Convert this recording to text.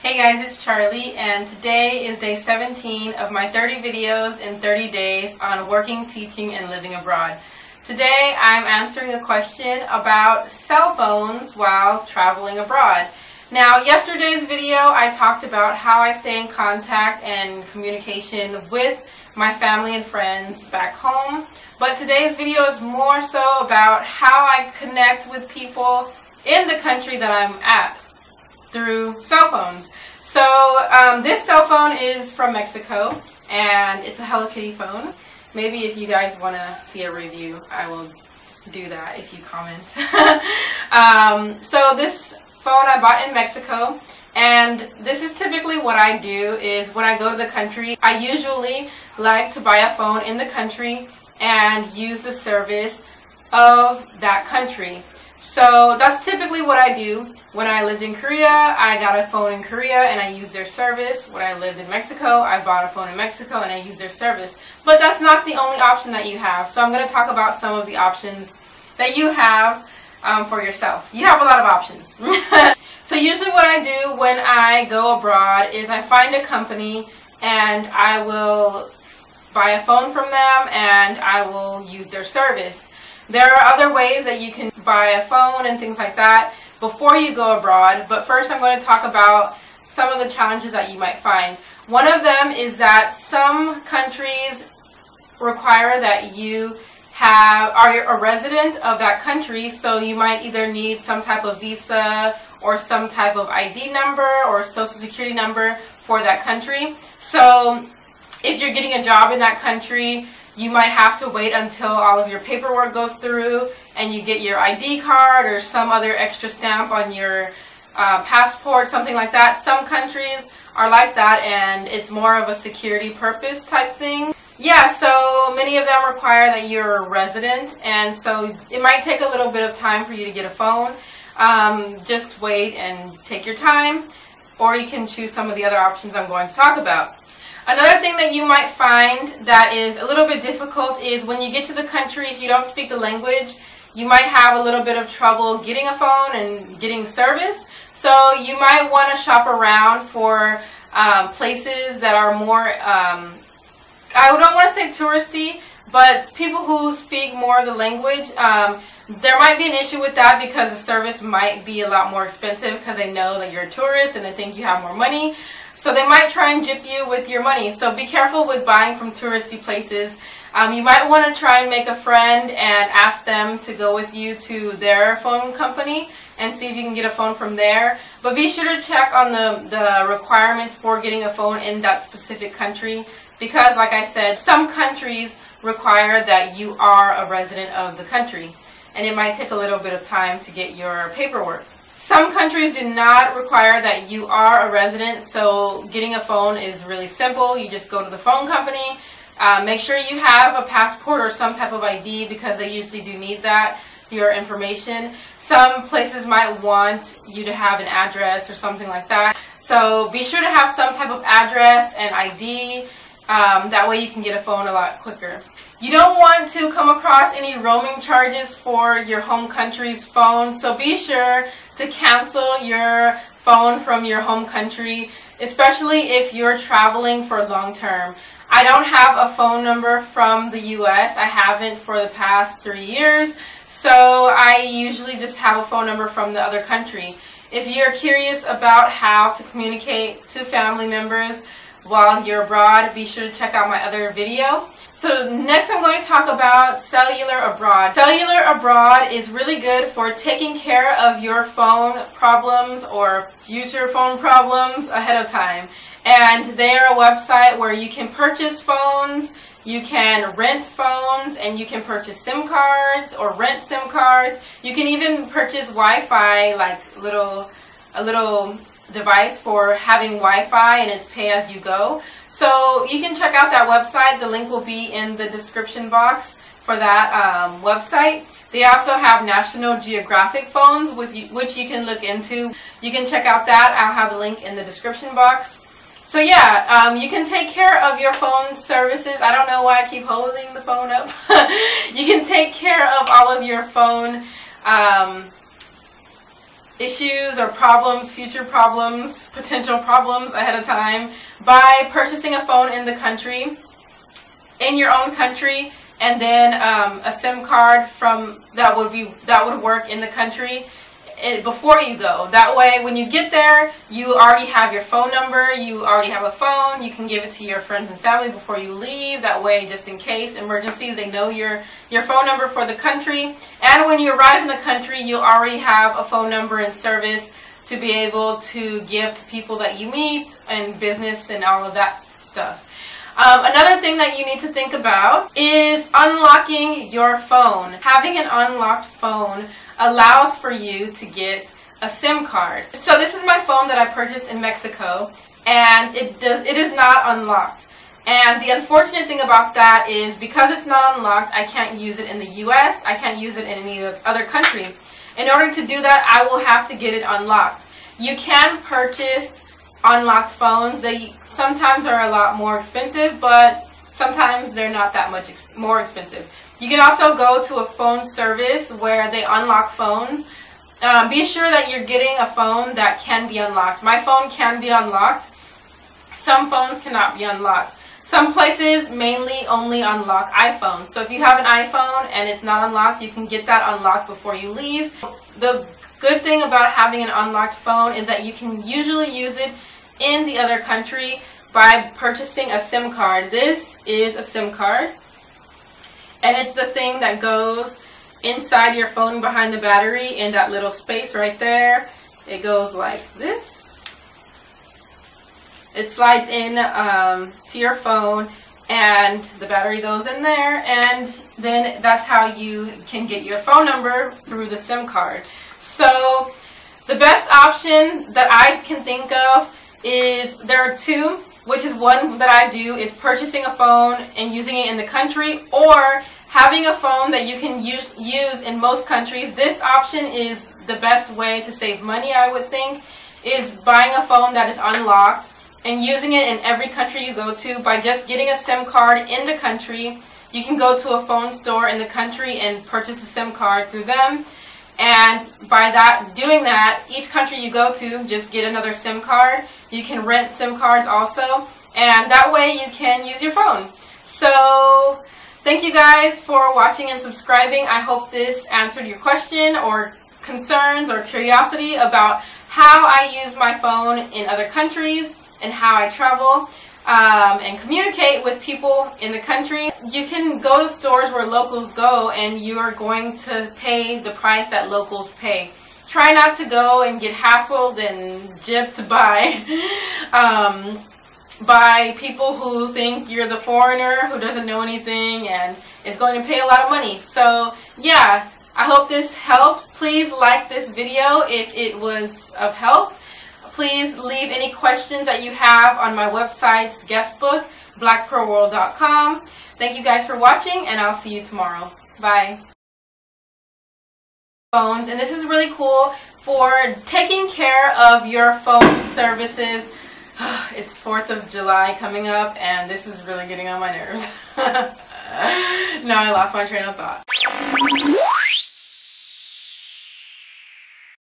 Hey guys, it's Charlie, and today is day 17 of my 30 videos in 30 days on working, teaching, and living abroad. Today I'm answering a question about cell phones while traveling abroad. Now, yesterday's video I talked about how I stay in contact and communication with my family and friends back home, but today's video is more so about how I connect with people in the country that I'm at through cell phones. So this cell phone is from Mexico, and it's a Hello Kitty phone. Maybe if you guys want to see a review, I will do that if you comment. So this phone I bought in Mexico, and this is typically what I do is when I go to the country, I usually like to buy a phone in the country and use the service of that country. So that's typically what I do. When I lived in Korea, I got a phone in Korea and I used their service. When I lived in Mexico, I bought a phone in Mexico and I used their service. But that's not the only option that you have. So I'm going to talk about some of the options that you have for yourself. You have a lot of options. So usually what I do when I go abroad is I find a company and I will buy a phone from them and I will use their service. There are other ways that you can buy a phone and things like that before you go abroad, but first I'm going to talk about some of the challenges that you might find. One of them is that some countries require that you are a resident of that country, so you might either need some type of visa or some type of ID number or social security number for that country. So if you're getting a job in that country, you might have to wait until all of your paperwork goes through and you get your ID card or some other extra stamp on your passport, something like that. Some countries are like that, and it's more of a security purpose type thing. Yeah, so many of them require that you're a resident, and so it might take a little bit of time for you to get a phone. Just wait and take your time, or you can choose some of the other options I'm going to talk about. Another thing that you might find that is a little bit difficult is when you get to the country, if you don't speak the language, you might have a little bit of trouble getting a phone and getting service. So you might want to shop around for places that are more, I don't want to say touristy, but people who speak more of the language. There might be an issue with that because the service might be a lot more expensive because they know that you're a tourist and they think you have more money. So they might try and gyp you with your money. So be careful with buying from touristy places. You might want to try and make a friend and ask them to go with you to their phone company and see if you can get a phone from there. But be sure to check on the requirements for getting a phone in that specific country, because like I said, some countries require that you are a resident of the country, and it might take a little bit of time to get your paperwork. Some countries do not require that you are a resident, so getting a phone is really simple. You just go to the phone company, make sure you have a passport or some type of ID because they usually do need that, your information. Some places might want you to have an address or something like that. So be sure to have some type of address and ID. That way you can get a phone a lot quicker. You don't want to come across any roaming charges for your home country's phone, so be sure to cancel your phone from your home country, especially if you're traveling for long term. I don't have a phone number from the US. I haven't for the past 3 years, so I usually just have a phone number from the other country. If you're curious about how to communicate to family members while you're abroad, be sure to check out my other video. So next I'm going to talk about Cellular Abroad. Cellular Abroad is really good for taking care of your phone problems or future phone problems ahead of time. And they're a website where you can purchase phones, you can rent phones, and you can purchase SIM cards or rent SIM cards. You can even purchase Wi-Fi, like a little device for having Wi-Fi, and it's pay as you go. So you can check out that website. The link will be in the description box for that website. They also have National Geographic phones which you can look into. You can check out that. I'll have the link in the description box. So yeah, you can take care of your phone services. I don't know why I keep holding the phone up. You can take care of all of your phone issues or problems, future problems, potential problems ahead of time by purchasing a phone in the country, in your own country, and then a SIM card from that would work in the country before you go. That way, when you get there, you already have your phone number, you already have a phone, you can give it to your friends and family before you leave. That way, just in case emergencies, they know your phone number for the country. And when you arrive in the country, you'll already have a phone number and service to be able to give to people that you meet and business and all of that stuff. Another thing that you need to think about is unlocking your phone. Having an unlocked phone allows for you to get a SIM card. So this is my phone that I purchased in Mexico, and it is not unlocked. And the unfortunate thing about that is because it's not unlocked, I can't use it in the US, I can't use it in any other country. In order to do that, I will have to get it unlocked. You can purchase unlocked phones. They sometimes are a lot more expensive, but sometimes they're not that much more expensive. You can also go to a phone service where they unlock phones. Be sure that you're getting a phone that can be unlocked. My phone can be unlocked. Some phones cannot be unlocked. Some places mainly only unlock iPhones. So if you have an iPhone and it's not unlocked, you can get that unlocked before you leave. The good thing about having an unlocked phone is that you can usually use it in the other country by purchasing a SIM card. This is a SIM card, and it's the thing that goes inside your phone behind the battery in that little space right there. It goes like this. It slides in to your phone, and the battery goes in there, and then that's how you can get your phone number through the SIM card. So the best option that I can think of is, there are two, which is one that I do is purchasing a phone and using it in the country, or having a phone that you can use in most countries. This option is the best way to save money, I would think, is buying a phone that is unlocked and using it in every country you go to by just getting a SIM card in the country. You can go to a phone store in the country and purchase a SIM card through them. And by doing that, each country you go to, just get another SIM card. You can rent SIM cards also, and that way you can use your phone. So thank you guys for watching and subscribing. I hope this answered your question or concerns or curiosity about how I use my phone in other countries and how I travel and communicate with people in the country. You can go to stores where locals go, and you are going to pay the price that locals pay. Try not to go and get hassled and gypped by people who think you're the foreigner who doesn't know anything and is going to pay a lot of money. So yeah, I hope this helped. Please like this video if it was of help. Please leave any questions that you have on my website's Guestbook, blackpearlworld.com. Thank you guys for watching, and I'll see you tomorrow. Bye. Phones, and this is really cool for taking care of your phone services. It's 4th of July coming up, and this is really getting on my nerves. Now I lost my train of thought.